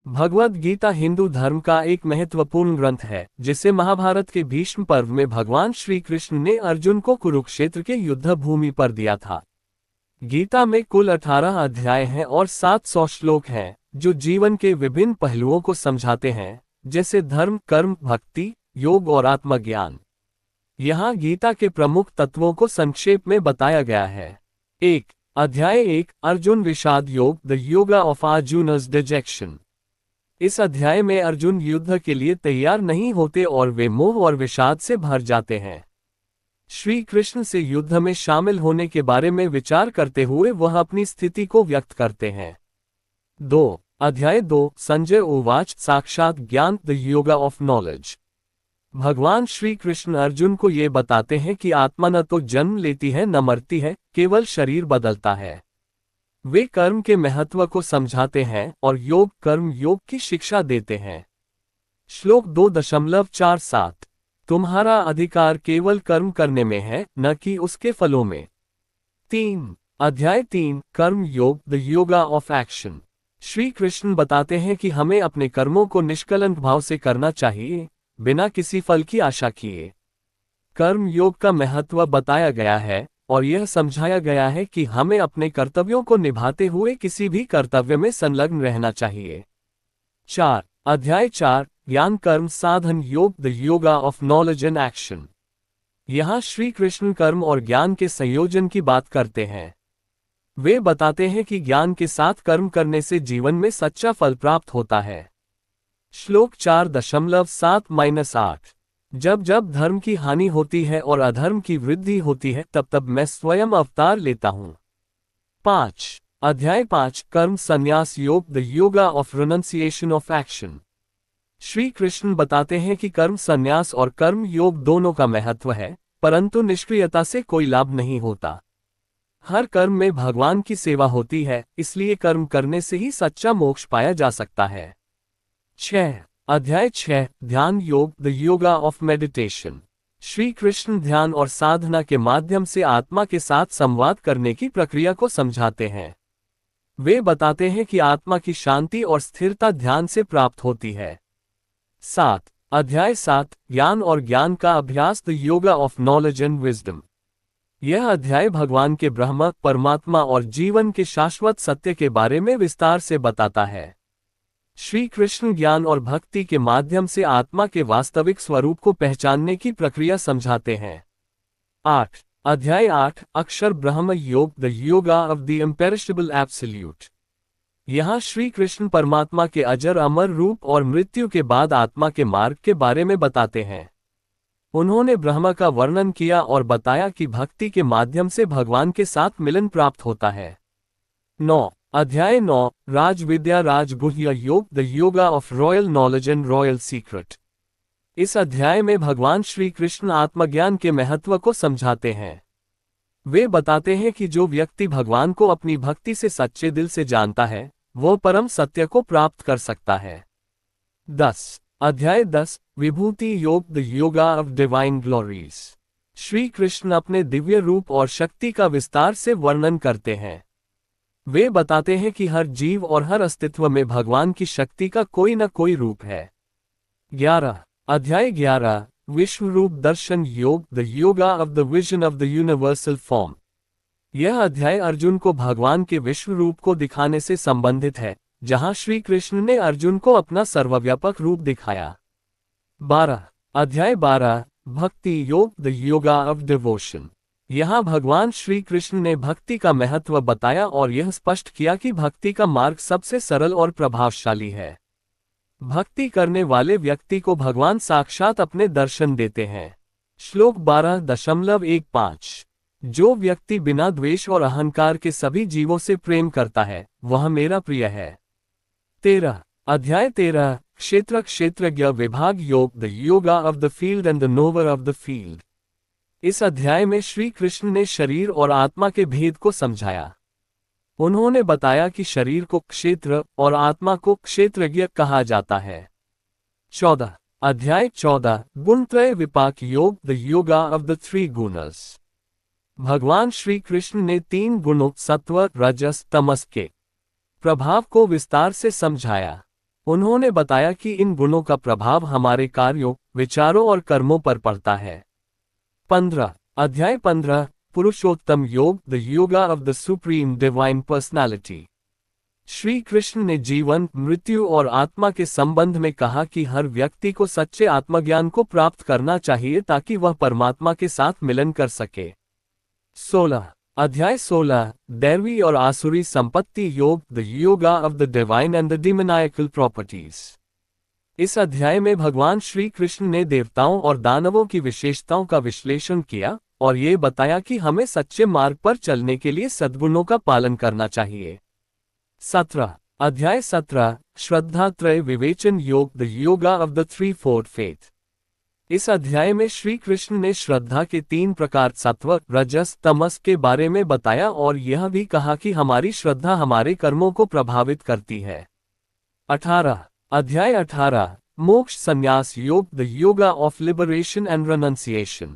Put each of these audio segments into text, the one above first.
भगवद गीता हिंदू धर्म का एक महत्वपूर्ण ग्रंथ है, जिसे महाभारत के भीष्म पर्व में भगवान श्री कृष्ण ने अर्जुन को कुरुक्षेत्र के युद्ध भूमि पर दिया था। गीता में कुल 18 अध्याय हैं और 700 श्लोक हैं, जो जीवन के विभिन्न पहलुओं को समझाते हैं, जैसे धर्म, कर्म, भक्ति, योग और आत्मज्ञान। यहाँ गीता के प्रमुख तत्वों को संक्षेप में बताया गया है। 1. अध्याय 1, अर्जुन विषाद योग, द योगा ऑफ अर्जुनस डिजेक्शन। इस अध्याय में अर्जुन युद्ध के लिए तैयार नहीं होते और वे मोह और विषाद से भर जाते हैं। श्री कृष्ण से युद्ध में शामिल होने के बारे में विचार करते हुए वह अपनी स्थिति को व्यक्त करते हैं। 2. अध्याय 2, संजय उवाच साक्षात ज्ञान, द योगा ऑफ नॉलेज। भगवान श्री कृष्ण अर्जुन को ये बताते हैं कि आत्मा न तो जन्म लेती है न मरती है, केवल शरीर बदलता है। वे कर्म के महत्व को समझाते हैं और योग, कर्म योग की शिक्षा देते हैं। श्लोक 2.47, तुम्हारा अधिकार केवल कर्म करने में है, न कि उसके फलों में। 3. अध्याय 3, कर्म योग, the yoga of action. Shri Krishna बताते हैं कि हमें अपने कर्मों को निष्कलंक भाव से करना चाहिए, बिना किसी फल की आशा किए। कर्म योग का महत्व बताया गया है और यह समझाया गया है कि हमें अपने कर्तव्यों को निभाते हुए किसी भी कर्तव्य में संलग्न रहना चाहिए। 4. अध्याय 4, ज्ञान कर्म साधन योग, the yoga of knowledge and action. यहाँ श्री कृष्ण कर्म और ज्ञान के संयोजन की बात करते हैं। वे बताते हैं कि ज्ञान के साथ कर्म करने से जीवन में सच्चा फल प्राप्त होता है। श्लोक 4.7-8, जब जब धर्म की हानि होती है और अधर्म की वृद्धि होती है, तब तब मैं स्वयं अवतार लेता हूं। 5. अध्याय 5, कर्म संन्यास योग, the yoga of renunciation of action. Shri Krishna बताते हैं कि कर्म संन्यास और कर्म योग दोनों का महत्व है, परंतु निष्क्रियता से कोई लाभ नहीं होता। हर कर्म में भगवान की सेवा होती है, इसलिए कर्म करने से ही सच्चा मोक्ष पाया जा सकता है। 6. अध्याय 6, ध्यान योग, the yoga of meditation. Shri Krishna ध्यान और साधना के माध्यम से आत्मा के साथ संवाद करने की प्रक्रिया को समझाते हैं। वे बताते हैं कि आत्मा की शांति और स्थिरता ध्यान से प्राप्त होती है। 7. अध्याय 7, ज्ञान और ज्ञान का अभ्यास, the yoga of knowledge and wisdom. यह अध्याय भगवान के ब्रह्म, परमात्मा और जीवन के शाश्वत सत्य के बारे में विस्तार से बताता है। श्री कृष्ण ज्ञान और भक्ति के माध्यम से आत्मा के वास्तविक स्वरूप को पहचानने की प्रक्रिया समझाते हैं। 8. अध्याय 8, अक्षर ब्रह्म योग, the yoga of the imperishable absolute. यहाँ श्री कृष्ण परमात्मा के अजर अमर रूप और मृत्यु के बाद आत्मा के मार्ग के बारे में बताते हैं। उन्होंने ब्रह्म का वर्णन किया और बताया कि भक्ति के माध्यम से भगवान के साथ मिलन प्राप्त होता है। 9. अध्याय 9, राज विद्या राजगुह्य योग, the yoga of royal knowledge and royal secret. इस अध्याय में भगवान श्री कृष्ण आत्मज्ञान के महत्व को समझाते हैं। वे बताते हैं कि जो व्यक्ति भगवान को अपनी भक्ति से सच्चे दिल से जानता है, वह परम सत्य को प्राप्त कर सकता है। 10. अध्याय 10, Vibhuti Yoga, the yoga of divine glories. Shri Krishna अपने दिव्य रूप और शक्ति का विस्तार से वर्णन करते हैं। वे बताते हैं कि हर जीव और हर अस्तित्व में भगवान की शक्ति का कोई न कोई रूप है। 11. अध्याय 11, विश्व रूप दर्शन योग, the yoga of the vision of the universal form. यह अध्याय अर्जुन को भगवान के विश्व रूप को दिखाने से संबंधित है, जहां श्री कृष्ण ने अर्जुन को अपना सर्वव्यापक रूप दिखाया। 12. अध्याय 12, भक्ति योग, द योगा ऑफ डिवोशन। यहाँ भगवान श्री कृष्ण ने भक्ति का महत्व बताया और यह स्पष्ट किया कि भक्ति का मार्ग सबसे सरल और प्रभावशाली है। भक्ति करने वाले व्यक्ति को भगवान साक्षात अपने दर्शन देते हैं। श्लोक 12.15, जो व्यक्ति बिना द्वेष और अहंकार के सभी जीवों से प्रेम करता है, वह मेरा प्रिय है। 13. अध्याय 13, क्षेत्र क्षेत्रज्ञ विभाग योग, the yoga of the field and the nowhere of the field. इस अध्याय में श्री कृष्ण ने शरीर और आत्मा के भेद को समझाया। उन्होंने बताया कि शरीर को क्षेत्र और आत्मा को क्षेत्रज्ञ कहा जाता है। 14. अध्याय 14, गुणत्रय विपाक योग, the yoga of the three gunas. भगवान श्री कृष्ण ने 3 गुणों सत्व, रजस, तमस के प्रभाव को विस्तार से समझाया। उन्होंने बताया कि इन गुणों का प्रभाव हमारे कार्यों, विचारों और कर्मों पर पड़ता है। 15 अध्याय 15 पुरुषोत्तम योग, the yoga of the supreme divine personality. Shri Krishna ने जीवन, मृत्यु और आत्मा के संबंध में कहा कि हर व्यक्ति को सच्चे आत्मज्ञान को प्राप्त करना चाहिए ताकि वह परमात्मा के साथ मिलन कर सके। 16 अध्याय 16 दैवी और आसुरी संपत्ति योग, the yoga of the divine and the demoniacal properties. इस अध्याय में भगवान श्री कृष्ण ने देवताओं और दानवों की विशेषताओं का विश्लेषण किया और ये बताया कि हमें सच्चे मार्ग पर चलने के लिए सद्गुणों का पालन करना चाहिए। 17 अध्याय 17 श्रद्धा त्रय विवेचन योग, the yoga of the three Ford faith. इस अध्याय में श्री कृष्ण ने श्रद्धा के 3 प्रकार सत्व, रजस, तमस के बारे में बताया और यह भी कहा कि हमारी श्रद्धा हमारे कर्मों को प्रभावित करती है। 18 अध्याय 18 मोक्ष संन्यास योग, the yoga of liberation and renunciation.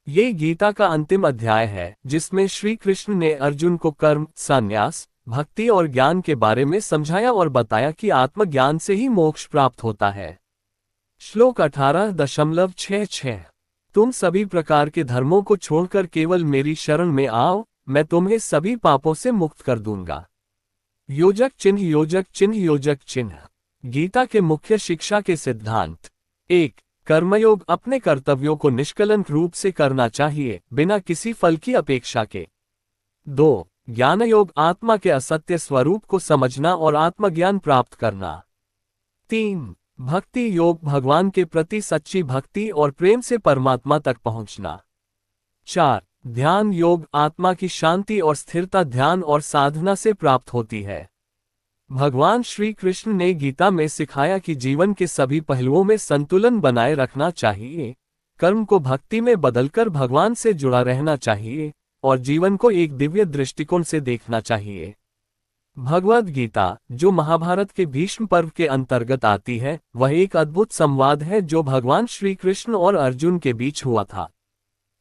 ये गीता का अंतिम अध्याय है जिसमें श्री कृष्ण ने अर्जुन को कर्म, संन्यास, भक्ति और ज्ञान के बारे में समझाया और बताया कि आत्मज्ञान से ही मोक्ष प्राप्त होता है। श्लोक 18.66 तुम सभी प्रकार के धर्मों को छोड़कर केवल मेरी शरण में आओ, मैं तुम्हें सभी पापों से मुक्त कर दूंगा। योजक चिन्ह योजक चिन्ह योजक चिन्ह। गीता के मुख्य शिक्षा के सिद्धांत। 1 कर्मयोग, अपने कर्तव्यों को निष्कलंक रूप से करना चाहिए बिना किसी फल की अपेक्षा के। 2 ज्ञानयोग, आत्मा के असत्य स्वरूप को समझना और आत्मज्ञान प्राप्त करना। 3 भक्ति योग, भगवान के प्रति सच्ची भक्ति और प्रेम से परमात्मा तक पहुंचना। 4 ध्यान योग, आत्मा की शांति और स्थिरता ध्यान और साधना से प्राप्त होती है। भगवान श्री कृष्ण ने गीता में सिखाया कि जीवन के सभी पहलुओं में संतुलन बनाए रखना चाहिए, कर्म को भक्ति में बदलकर भगवान से जुड़ा रहना चाहिए और जीवन को एक दिव्य दृष्टिकोण से देखना चाहिए। भगवद गीता, जो महाभारत के भीष्म पर्व के अंतर्गत आती है, वह एक अद्भुत संवाद है जो भगवान श्री कृष्ण और अर्जुन के बीच हुआ था।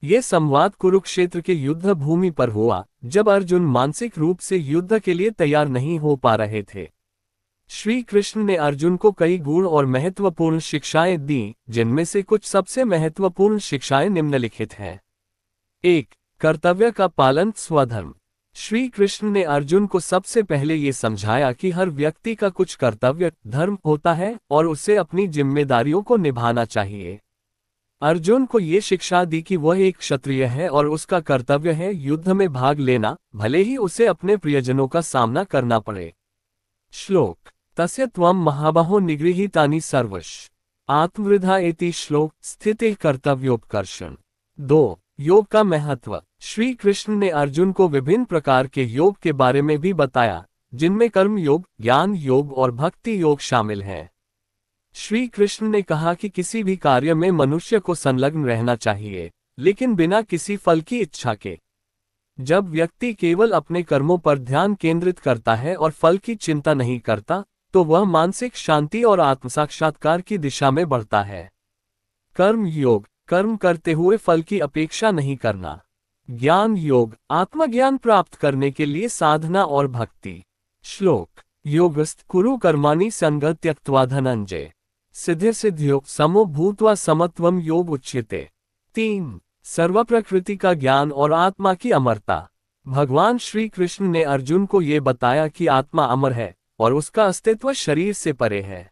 ये संवाद कुरुक्षेत्र के युद्ध भूमि पर हुआ, जब अर्जुन मानसिक रूप से युद्ध के लिए तैयार नहीं हो पा रहे थे। श्री कृष्ण ने अर्जुन को कई गूढ़ और महत्वपूर्ण शिक्षाएं दी, जिनमें से कुछ सबसे महत्वपूर्ण शिक्षाएं निम्नलिखित हैं। 1 कर्तव्य का पालन, स्वधर्म। श्री कृष्ण ने अर्जुन को सबसे पहले ये समझाया कि हर व्यक्ति का कुछ कर्तव्य, धर्म होता है और उसे अपनी जिम्मेदारियों को निभाना चाहिए। अर्जुन को ये शिक्षा दी कि वह एक क्षत्रिय है और उसका कर्तव्य है युद्ध में भाग लेना, भले ही उसे अपने प्रियजनों का सामना करना पड़े। श्लोक तस्य त्वं महाबाहो निगृहीतानि सर्वश आत्मवृद्धा एति श्लोक स्थिति कर्तव्योपकर्षण। 2 योग का महत्व। श्री कृष्ण ने अर्जुन को विभिन्न प्रकार के योग के बारे में भी बताया, जिनमें कर्म योग, ज्ञान योग और भक्ति योग शामिल हैं। श्री कृष्ण ने कहा कि किसी भी कार्य में मनुष्य को संलग्न रहना चाहिए, लेकिन बिना किसी फल की इच्छा के। जब व्यक्ति केवल अपने कर्मों पर ध्यान केंद्रित करता है और फल की चिंता नहीं करता, तो वह मानसिक शांति और आत्मसाक्षात्कार की दिशा में बढ़ता है। कर्म योग, कर्म करते हुए फल की अपेक्षा नहीं करना। ज्ञान योग, आत्मज्ञान प्राप्त करने के लिए साधना और भक्ति। श्लोक योगस्थ कुरु कर्माणि संगः त्यक्त्वा धनंजय सिद्धिर्सिद्ध्यो समो भूत्वा समत्वम योग उच्यते। 3 सर्व प्रकृति का ज्ञान और आत्मा की अमरता। भगवान श्री कृष्ण ने अर्जुन को ये बताया कि आत्मा अमर है और उसका अस्तित्व शरीर से परे है।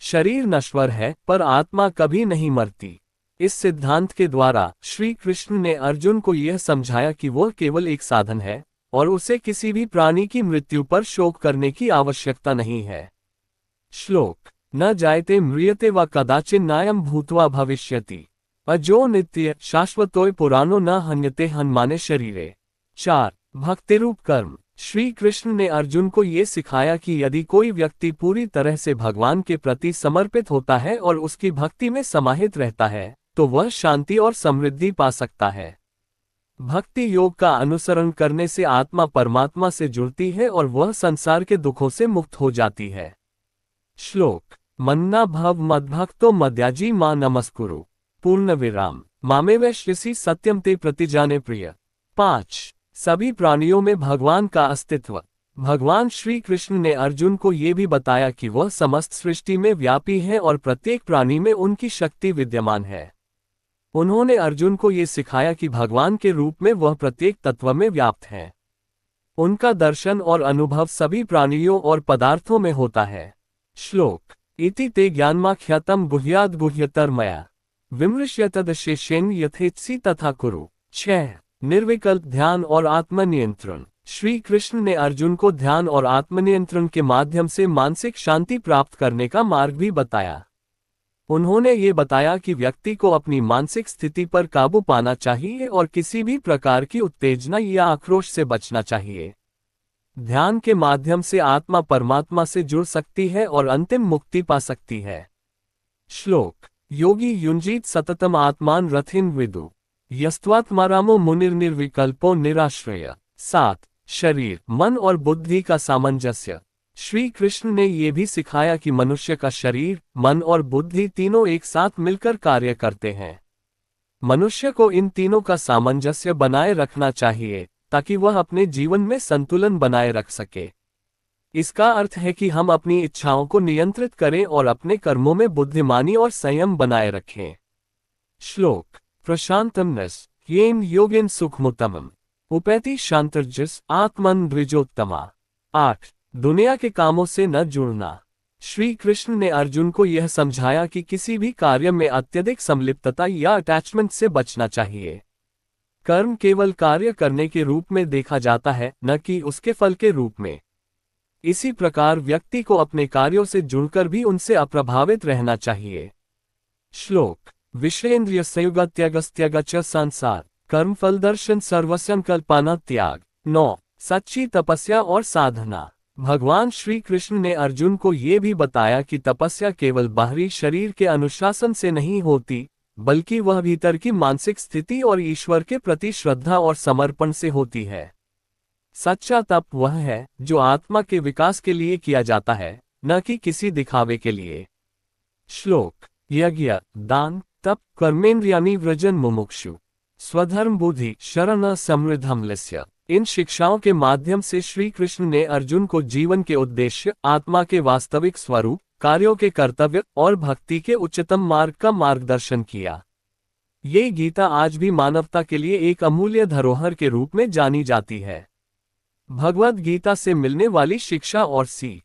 शरीर नश्वर है पर आत्मा कभी नहीं मरती। इस सिद्धांत के द्वारा श्री कृष्ण ने अर्जुन को यह समझाया कि वह केवल एक साधन है और उसे किसी भी प्राणी की मृत्यु पर शोक करने की आवश्यकता नहीं है। श्लोक न जायते म्रियते व कदाचिन नायम भूत्वा भविष्यति अजो नित्य शाश्वतोय पुराणो न हन्यते हन्माने शरीरे। 4 भक्तिरूप कर्म। श्री कृष्ण ने अर्जुन को ये सिखाया कि यदि कोई व्यक्ति पूरी तरह से भगवान के प्रति समर्पित होता है और उसकी भक्ति में समाहित रहता है, तो वह शांति और समृद्धि पा सकता है। भक्ति योग का अनुसरण करने से आत्मा परमात्मा से जुड़ती है और वह संसार के दुखों से मुक्त हो जाती है। श्लोक मन्ना भव मद्भक्तो मद्याजी मां नमस्कुरु पूर्ण विराम मामेव श्रीसी सत्यम ते प्रतिजाने प्रिय। 5 सभी प्राणियों में भगवान का अस्तित्व। भगवान श्री कृष्ण ने अर्जुन को ये भी बताया कि वह समस्त सृष्टि में व्यापी है और प्रत्येक प्राणी में उनकी शक्ति विद्यमान है। उन्होंने अर्जुन को ये सिखाया कि भगवान के रूप में वह प्रत्येक तत्व में व्याप्त हैं। उनका दर्शन और अनुभव सभी प्राणियों और पदार्थों में होता है। श्लोक इति ते ज्ञानमाख्यातम गुह्याद् गुह्यतर मया विमृश्यतदशेषेण यथेच्छसि तथा कुरु। 6 निर्विकल्प ध्यान और आत्मनियंत्रण। श्री कृष्ण ने अर्जुन को ध्यान और आत्मनियंत्रण के माध्यम से मानसिक शांति प्राप्त करने का मार्ग भी बताया। उन्होंने ये बताया कि व्यक्ति को अपनी मानसिक स्थिति पर काबू पाना चाहिए और किसी भी प्रकार की उत्तेजना या आक्रोश से बचना चाहिए। ध्यान के माध्यम से आत्मा परमात्मा से जुड़ सकती है और अंतिम मुक्ति पा सकती है। श्लोक योगी युंजीत सततम आत्मान रथिन विदु यस्त्वात्मारामो मुनिर्निर्विकल्पो निराश्रय। 7 शरीर मन और बुद्धि का सामंजस्य। श्री कृष्ण ने यह भी सिखाया कि मनुष्य का शरीर मन और बुद्धि तीनों एक साथ मिलकर कार्य करते हैं। मनुष्य को इन तीनों का सामंजस्य बनाए रखना चाहिए ताकि वह अपने जीवन में संतुलन बनाए रख सके। इसका अर्थ है कि हम अपनी इच्छाओं को नियंत्रित करें और अपने कर्मों में बुद्धिमानी और संयम बनाए रखें। श्लोक प्रशांतमनस येन योगेन सुखमुत्तमम् उपैति शांतर्जस आत्मन द्विजोत्तमा। 8 दुनिया के कामों से न जुड़ना। श्री कृष्ण ने अर्जुन को यह समझाया कि किसी भी कार्य में अत्यधिक संलिप्तता या अटैचमेंट से बचना चाहिए। कर्म केवल कार्य करने के रूप में देखा जाता है, न कि उसके फल के रूप में। इसी प्रकार व्यक्ति को अपने कार्यों से जुड़कर भी उनसे अप्रभावित रहना चाहिए। श्लोक विषयेंद्रिय संयुगत्यगस्त्यगच संसार कर्म फल दर्शन सर्वसंकल्पना त्याग। 9 सच्ची तपस्या और साधना। भगवान श्री कृष्ण ने अर्जुन को ये भी बताया कि तपस्या केवल बाहरी शरीर के अनुशासन से नहीं होती, बल्कि वह भीतर की मानसिक स्थिति और ईश्वर के प्रति श्रद्धा और समर्पण से होती है। सच्चा तप वह है जो आत्मा के विकास के लिए किया जाता है, न कि किसी दिखावे के लिए। श्लोक यज्ञ दान तप कर्मेन्द्रियाणि व्रजन मुमुक्षु स्वधर्म बुद्धि शरण समृद्धम लस्य। इन शिक्षाओं के माध्यम से श्री कृष्ण ने अर्जुन को जीवन के उद्देश्य, आत्मा के वास्तविक स्वरूप, कार्यों के कर्तव्य और भक्ति के उच्चतम मार्ग का मार्गदर्शन किया। ये गीता आज भी मानवता के लिए एक अमूल्य धरोहर के रूप में जानी जाती है। भगवद गीता से मिलने वाली शिक्षा और सीख।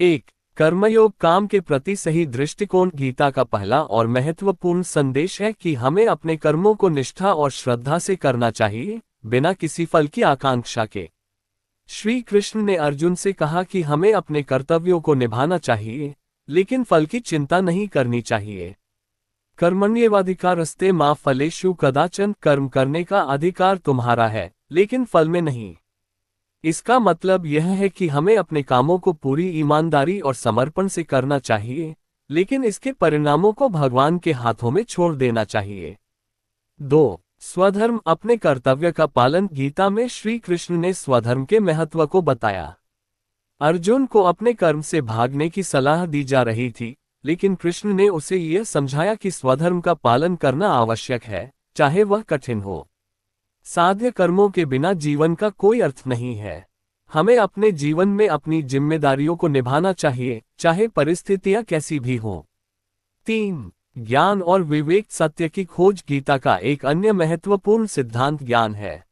1 कर्मयोग काम के प्रति सही दृष्टिकोण। गीता का पहला और महत्वपूर्ण संदेश है कि हमें अपने कर्मों को निष्ठा और श्रद्धा से करना चाहिए, बिना किसी फल की आकांक्षा के। श्री कृष्ण ने अर्जुन से कहा कि हमें अपने कर्तव्यों को निभाना चाहिए, लेकिन फल की चिंता नहीं करनी चाहिए। कर्मण्येवाधिकारस्ते मा फलेषु कदाचन। कर्म करने का अधिकार तुम्हारा है, लेकिन फल में नहीं। इसका मतलब यह है कि हमें अपने कामों को पूरी ईमानदारी और समर्पण से करना चाहिए, लेकिन इसके परिणामों को भगवान के हाथों में छोड़ देना चाहिए। 2 स्वधर्म अपने कर्तव्य का पालन। गीता में श्री कृष्ण ने स्वधर्म के महत्व को बताया। अर्जुन को अपने कर्म से भागने की सलाह दी जा रही थी, लेकिन कृष्ण ने उसे यह समझाया कि स्वधर्म का पालन करना आवश्यक है, चाहे वह कठिन हो। साध्य कर्मों के बिना जीवन का कोई अर्थ नहीं है। हमें अपने जीवन में अपनी जिम्मेदारियों को निभाना चाहिए, चाहे परिस्थितियां कैसी भी हों। 3 ज्ञान और विवेक सत्य की खोज। गीता का एक अन्य महत्वपूर्ण सिद्धांत ज्ञान है।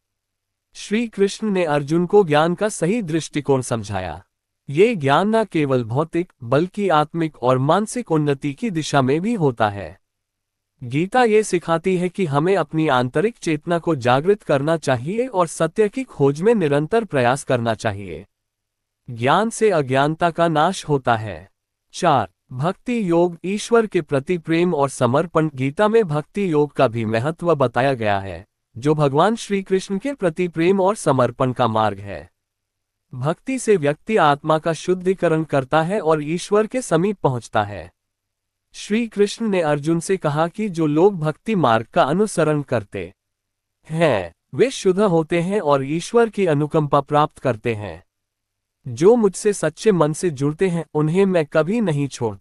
श्री कृष्ण ने अर्जुन को ज्ञान का सही दृष्टिकोण समझाया। ये ज्ञान न केवल भौतिक बल्कि आत्मिक और मानसिक उन्नति की दिशा में भी होता है। गीता ये सिखाती है कि हमें अपनी आंतरिक चेतना को जागृत करना चाहिए और सत्य की खोज में निरंतर प्रयास करना चाहिए। ज्ञान से अज्ञानता का नाश होता है। 4 भक्ति योग ईश्वर के प्रति प्रेम और समर्पण। गीता में भक्ति योग का भी महत्व बताया गया है, जो भगवान श्री कृष्ण के प्रति प्रेम और समर्पण का मार्ग है। भक्ति से व्यक्ति आत्मा का शुद्धिकरण करता है और ईश्वर के समीप पहुंचता है। श्री कृष्ण ने अर्जुन से कहा कि जो लोग भक्ति मार्ग का अनुसरण करते हैं, वे शुद्ध होते हैं और ईश्वर की अनुकंपा प्राप्त करते हैं। जो मुझसे सच्चे मन से जुड़ते हैं, उन्हें मैं कभी नहीं छोड़ता।